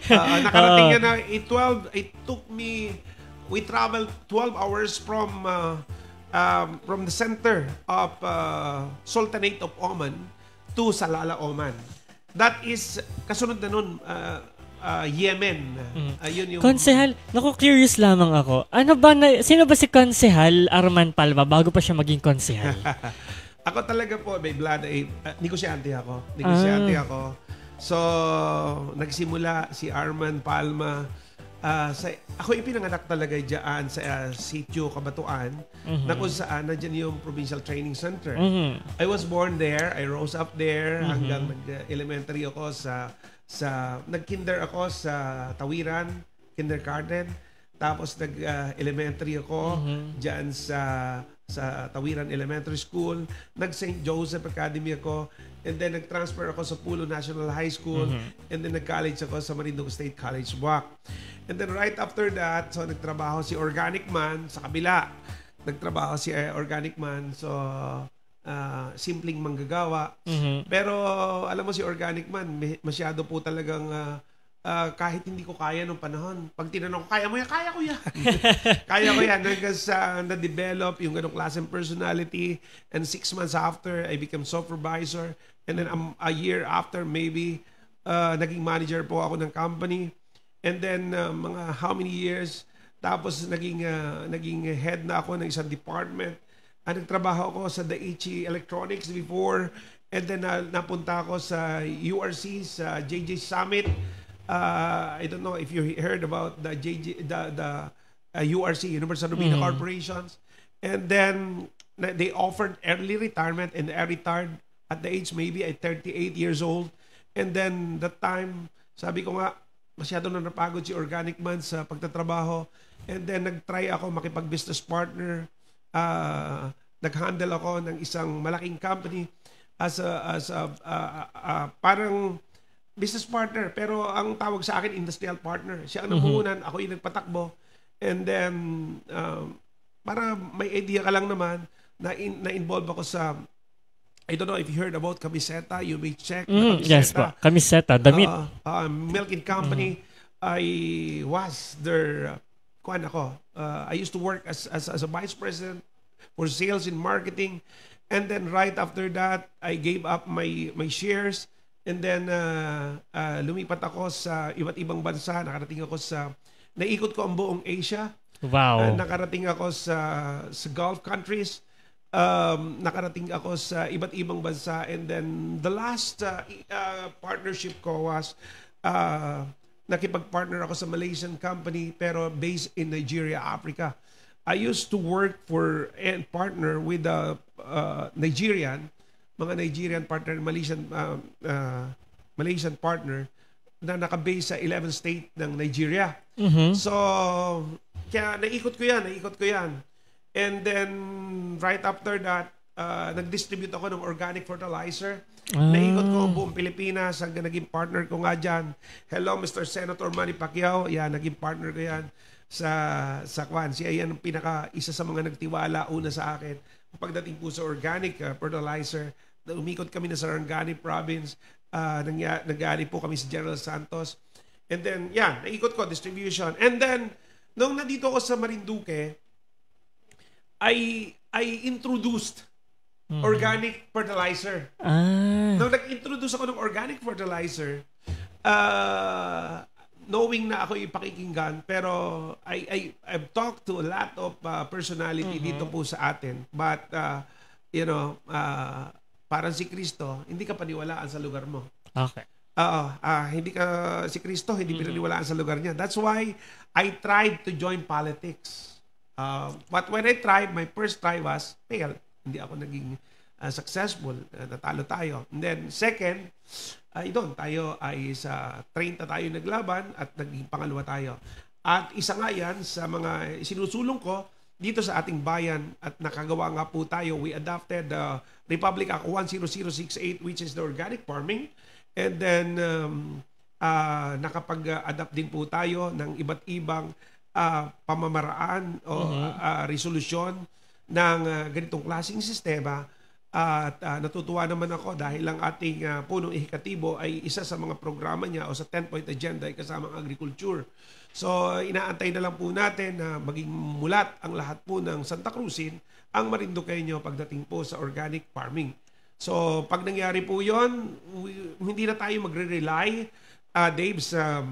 Nakarating yan na we traveled 12 hours from from the center of Sultanate of Oman to Salalah, Oman. That is, kasunod na nun, Yemen. Yun yung... Konsehal, curious lamang ako. Sino ba si Konsehal Arman Palma bago pa siya maging konsehal? Ako talaga po, may blood, negosyante ako. So, nagsimula si Arman Palma. Ako ipinanganak talaga dyan sa sitio Kabatuan na kung saan nandyan yung Provincial Training Center. I was born there. I rose up there hanggang nag-elementary ako nag-kinder ako sa Tawiran, kindergarten. Tapos nag-elementary ako dyan sa Tawiran Elementary School. Nag-St. Joseph Academy ako. And then nag-transfer ako sa Pulo National High School. And then nag-college ako sa Marinduque State College, Buwak. And then right after that, so nagtrabaho si Organic Man sa kabila. Nagtrabaho si Organic Man. So, simpleng manggagawa. Pero alam mo si Organic Man, masyado po talagang kahit hindi ko kaya nung panahon. Pag tinanong ko, kaya mo yan? Kaya ko yan. Kaya ko yan. Hanggang sa na-develop yung ganong klaseng personality. And 6 months after, I became supervisor. And then a year after, maybe, naging manager po ako ng company. And then, mga how many years, tapos naging head na ako ng isang department. Nagtrabaho ako sa Daiichi Electronics before. And then, napunta ako sa URC, sa JJ Summit. I don't know if you heard about the URC, Universal Robina Corporations. And then, they offered early retirement, and I retired at the age maybe at 38 years old. And then, that time, sabi ko nga, masyado na napagod si Organic Man sa pagtatrabaho. And then, nag-try ako makipag-business partner. Nag-handle ako ng isang malaking company as a parang business partner. Pero ang tawag sa akin, industrial partner. Siya ang namuhunan, ako yung nagpatakbo. And then, para may idea ka lang naman, na-involve ako sa, I don't know if you heard about Camiseta. You may check. Yes po. Camiseta, damit. Milk and Company. I was their, I used to work as a vice president for sales and marketing. And then right after that, I gave up my shares. And then lumipat ako sa iba't ibang bansa. Naikot ko ang buong Asia. Wow. Nakarating ako sa Gulf countries. Nakarating ako sa iba't ibang bansa, and then the last partnership ko was nakipag-partner ako sa Malaysian company pero based in Nigeria, Africa. I used to work for and partner with the mga Nigerian partner, Malaysian partner na naka-base sa 11 state ng Nigeria. So kaya naikot ko yan. And then, right after that, nag-distribute ako ng organic fertilizer. Naikot ko ang buong Pilipinas hanggang naging partner ko nga dyan. Hello, Mr. Senator Manny Pacquiao. Yan, naging partner ko yan sa Kwan. Siya yan ang isa sa mga nagtiwala una sa akin. Pagdating po sa organic fertilizer, umikot kami na sa Sarangani province. Nag-aani po kami sa General Santos. And then, yan, naikot ko, distribution. And then, nung nandito ako sa Marinduque, I introduced organic fertilizer. Nung nag-introduce ako ng organic fertilizer, knowing na ako ipakikinggan, pero I've talked to a lot of personality dito po sa atin. But, parang si Kristo, hindi ka paniwalaan sa lugar mo. Okay. Hindi ka si Kristo, hindi pinaniwalaan sa lugar niya. That's why I tried to join politics. But when I tried, my first try was failed. Hindi ako naging successful. Natalo tayo. And then second, tayo ay sa 30 tayo naglaban at naging pangalawa tayo. At isa nga yan sa mga sinusulong ko dito sa ating bayan at nakagawa nga po tayo. We adopted the Republic Act 10068, which is the organic farming. And then nakapag-adapt din po tayo ng iba't ibang pamamaraan o resolusyon ng ganitong klaseng sistema. At natutuwa naman ako dahil ang ating punong ehekatibo ay isa sa mga programa niya o sa 10-point agenda ay kasamang agriculture. So inaantay na lang po natin na maging mulat ang lahat po ng Santa Cruzin ang Marinduqueño pagdating po sa organic farming. So, pag nangyari po yun, hindi na tayo magre-rely, Dave, sa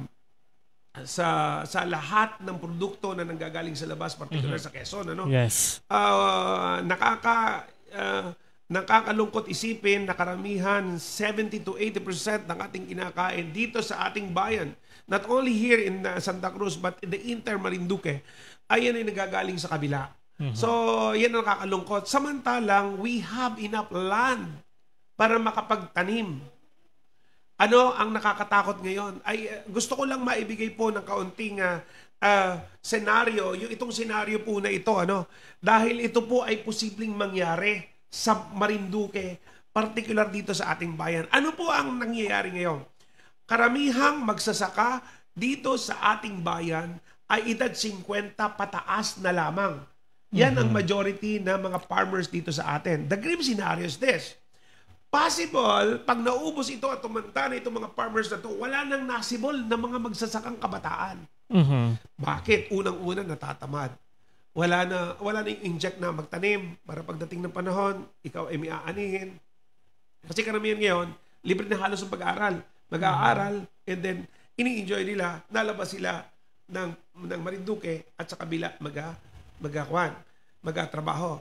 lahat ng produkto na nanggagaling sa labas, particular sa Quezon. Ano? Yes. Nakakalungkot isipin na karamihan, 70 to 80% ng ating kinakain dito sa ating bayan, not only here in Santa Cruz, but in the entire Marinduque, ay yan ay nagagaling sa kabila. So, yan ang nakakalungkot. Samantalang, we have enough land para makapagtanim. Ano ang nakakatakot ngayon? Ay gusto ko lang maibigay po ng kaunting senaryo, itong senaryo po na ito, dahil ito po ay posibleng mangyari sa Marinduque, particular dito sa ating bayan. Ano po ang nangyayari ngayon? Karamihang magsasaka dito sa ating bayan ay edad 50 pataas na lamang. Yan ang majority ng mga farmers dito sa atin. The grim scenario is this. Possible, pag naubos ito at tumanta na itong mga farmers na ito, wala nang nasibol na mga magsasakang kabataan. Bakit? Unang-una natatamad. Wala na yung inject na magtanim para pagdating ng panahon, ikaw ay may aanihin. Kasi karamihan ngayon, libre na halos ang pag-aaral. Mag-aaral, and then ini-enjoy nila, nalabas sila ng Marinduque at sa kabila mag-trabaho.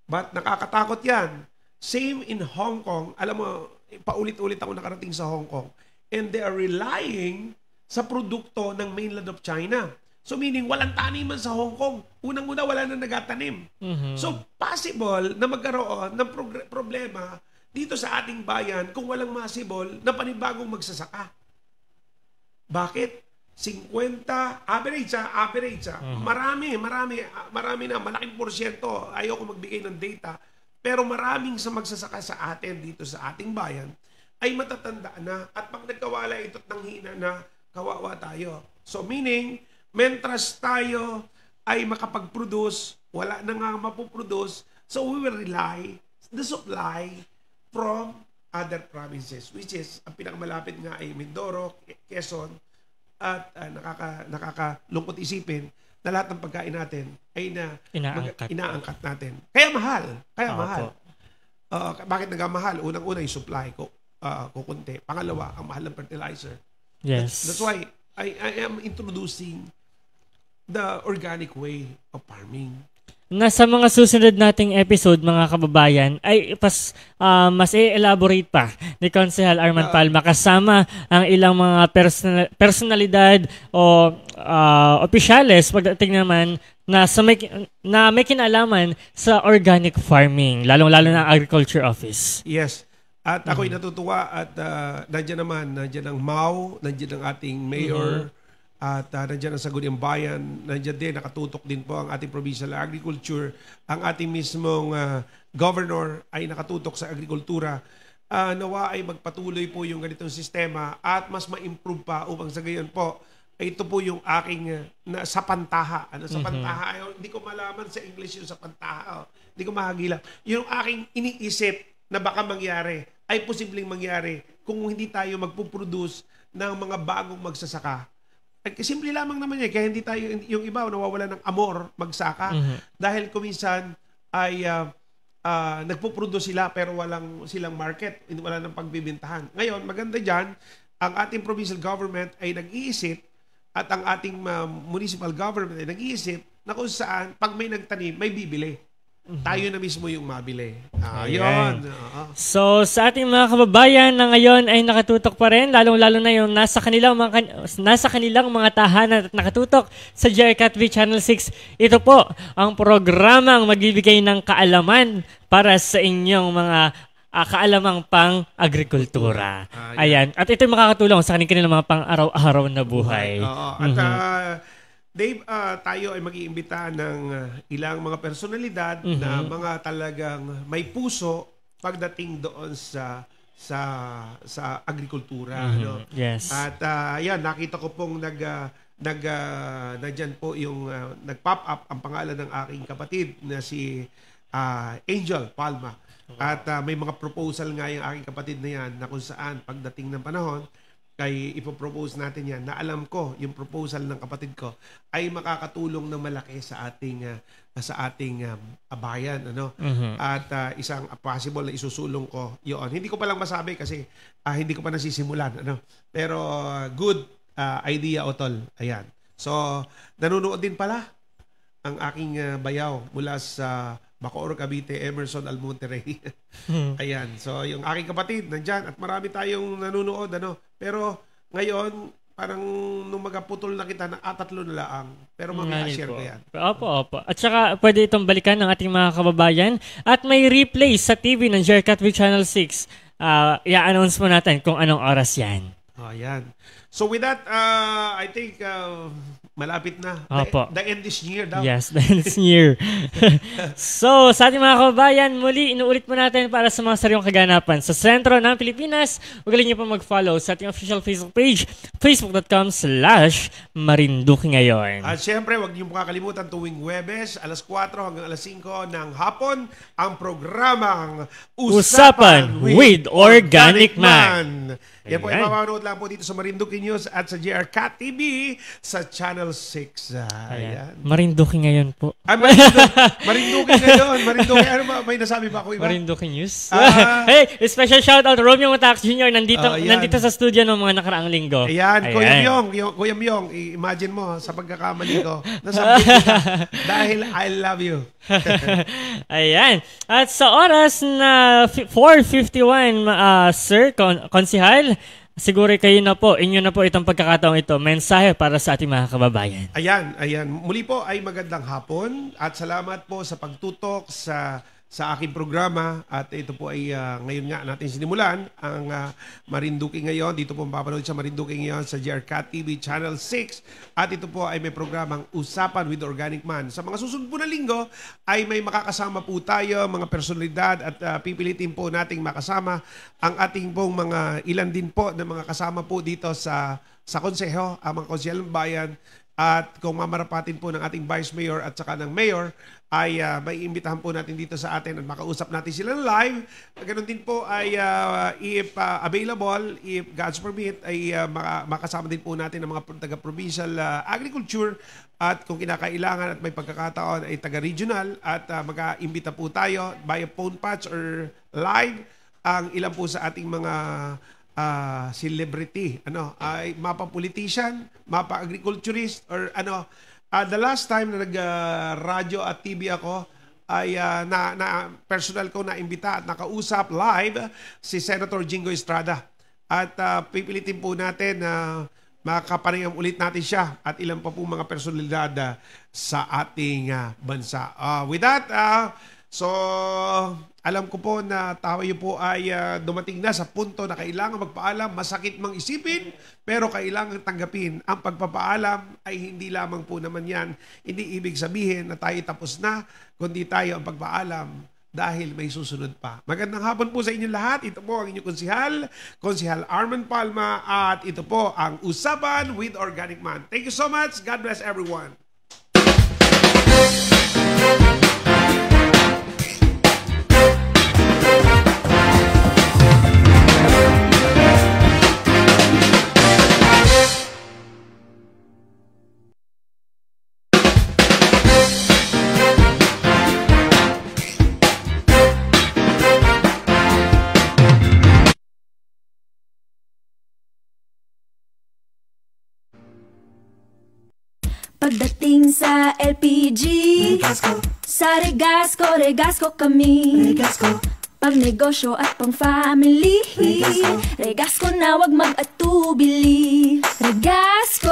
But nakakatakot yan. Same in Hong Kong. Alam mo, paulit-ulit ako nakarating sa Hong Kong. And they are relying sa produkto ng mainland of China. So meaning, walang taniman sa Hong Kong. Unang-una, wala na nagatanim. So possible na magkaroon ng problema dito sa ating bayan kung walang masibol na panibagong magsasaka. Bakit? 50, average. Marami na, malaking porsyento. Ayoko magbigay ng data. Pero maraming sa magsasaka sa atin dito sa ating bayan ay matatanda na at pag nagkawala ito't nanghina na kawawa tayo. So meaning, mentras tayo ay makapag-produce, wala na nga mapuproduce, so we will rely the supply from other provinces, which is, ang pinakamalapit nga ay Mindoro, Quezon, at nakakalungkot isipin na lahat ng pagkain natin ay inaangkat natin. Kaya mahal. Bakit nagamahal? Unang-una yung supply ko kukunti. Pangalawa, ang mahal ng fertilizer. Yes. That's why I am introducing the organic way of farming. Nasa mga susunod nating episode, mga kababayan, ay mas i-elaborate pa ni Konsehal Arman Palma kasama ang ilang mga personalidad o opisyales pagdating naman na may kinalaman sa organic farming, lalong-lalo na Agriculture Office. Yes. At ako'y natutuwa at nandiyan ang MAU, nandiyan ang ating mayor, at nandiyan ang Sangguniang Bayan, nandiyan din, nakatutok din po ang ating Provincial Agriculture, ang ating mismong governor ay nakatutok sa agrikultura. Nawa ay magpatuloy po yung ganitong sistema at mas ma-improve pa upang sa gayon po, ito po yung aking sa pantaha. Sa pantaha, hindi ko malaman sa English yung sa pantaha. Hindi ko mahagila. Yung aking iniisip na baka mangyari, ay posibleng mangyari kung hindi tayo magpuproduce ng mga bagong magsasaka. Simple lamang naman yan. Kaya hindi tayo, yung iba nawawala ng amor magsaka. Dahil kuminsan ay nagpuproduce sila pero walang silang market. Wala nang pagbibintahan. Ngayon, maganda dyan, ang ating provincial government ay nag-iisip at ang ating municipal government ay nag-iisip na kung saan pag may nagtanim, may bibili. Tayo na mismo yung mabili. Ayun. So, sa ating mga kababayan na ngayon ay nakatutok pa rin, lalong-lalo na yung nasa kanilang mga tahanan at nakatutok sa JRCAT TV Channel 6. Ito po ang programang magbibigay ng kaalaman para sa inyong mga kaalamang pang-agrikultura. Ayan. At ito'y makakatulong sa kanilang mga pang-araw-araw na buhay. At Dave, tayo ay mag-iimbita ng ilang mga personalidad na mga talagang may puso pagdating doon sa agrikultura. Yes. At yan, nakita ko pong nandyan po yung nag-pop up ang pangalan ng aking kapatid na si Angel Palma. At may mga proposal nga yung aking kapatid na yan na kung saan pagdating ng panahon kay ipopropose natin yan na alam ko yung proposal ng kapatid ko ay makakatulong ng malaki sa ating bayan, ano. At isang possible na isusulong ko yun. Hindi ko pa lang masabi kasi hindi ko pa nasisimulan, ano. Pero good idea, Otol. Ayan. So nanonood din pala ang aking bayaw mula sa Bacoor, Cavite, Emerson Almonterrey. Ayan. So, yung aking kapatid, nandyan. At marami tayong nanonood, ano. Pero, ngayon, parang nung magaputol na kita, tatlo na lang. Pero mag-share ko yan. Opo. At saka, pwede itong balikan ng ating mga kababayan. At may replay sa TV ng Jerkat with Channel 6. I-announce mo natin kung anong oras yan. Ayan. So, with that, I think malapit na. The end is near daw. Yes, the end is near. So, sa ating mga kababayan, muli, inuulit mo natin para sa mga sariwang kaganapan. Sa sentro ng Pilipinas, huwag niyo pa mag-follow sa ating official Facebook page, facebook.com/Marinduque ngayon. At syempre, huwag niyo makakalimutan tuwing Huwebes, alas 4 hanggang alas 5 ng hapon, ang programang Usapan with Organic Man. Yan po, ipapanood lang po dito sa Marinduque News at sa JRCat TV sa Channel 6. Ayan. Marinduque ngayon po. Marinduque ngayon. Marinduque. Ano ba? May nasabi ba ako iba? Marinduque News. Hey, special shout out Romeo Matax Jr. Nandito sa studio ng mga nakaraang linggo. Ayan. Kuya Myong, imagine mo sa pagkakamali ko. Nasabi ko dahil I love you. Ayan. At sa oras na 4:51, Sir, Konsihal, siguro kayo na po, inyo na po itong pagkakataong ito. Mensahe para sa ating mga kababayan. Ayan. Muli po ay magandang hapon at salamat po sa pagtutok sa aking programa. At ito po ay ngayon nga natin sinimulan ang Marinduque ngayon. Dito po mapapanood sa Marinduque ngayon sa JRCat TV Channel 6. At ito po ay may programang Usapan with Organic Man. Sa mga susunod po na linggo ay may makakasama po tayo, mga personalidad at pipilitin po nating makasama ang ating pong mga ilan din po na mga kasama po dito sa konseho, ang mga konsehal ng bayan. At kung mamarapatin po ng ating Vice Mayor at saka ng Mayor, ay may imbitahan po natin dito sa atin at makausap natin sila live. Ganun din po ay if available, if God's permit, ay makasama din po natin ng mga taga-provincial agriculture at kung kinakailangan at may pagkakataon ay taga-regional at mag-imbita po tayo via phone patch or live ang ilan po sa ating mga celebrity, ay mapa-politician, mapa-agriculturist, or the last time na nag-radio at TV ako, ay na personal ko na imbita at nakausap live si Senator Jingo Estrada. At pipilitin po natin na makapanayam ulit natin siya at ilan pa po mga personalidad sa ating bansa. With that, so, alam ko po na tayo po ay dumating na sa punto na kailangan magpaalam. Masakit mang isipin, pero kailangan tanggapin. Ang pagpapaalam ay hindi lamang po naman yan. Hindi ibig sabihin na tayo tapos na, kundi tayo ang pagpaalam dahil may susunod pa. Magandang hapon po sa inyong lahat. Ito po ang inyong Konsehal Arman Palma, at ito po ang Usapan with Organic Man. Thank you so much. God bless everyone. Pagdating sa LPG, sa Regasco kami. Pag negosyo at pang family, Regasco na wag mag-atubili. Regasco,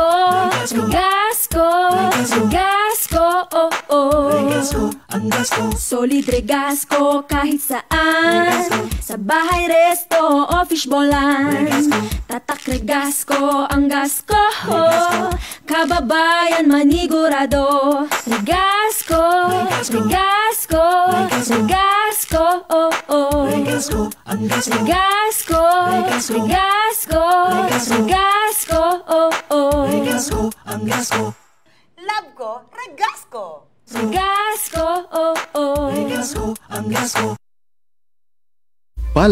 oh oh. Ang gasko. Solid Regasco kahit saan. Sa bahay, resto o fishbowlan. Tatak Regasco ang gasko. Kababayan manigurado. Regasco, oh oh. Regasco, ang gasko. Regasco, oh oh. Regasco, ang gasko. Love ko, Regasco. Regasco, oh oh. Regasco, ang gasko.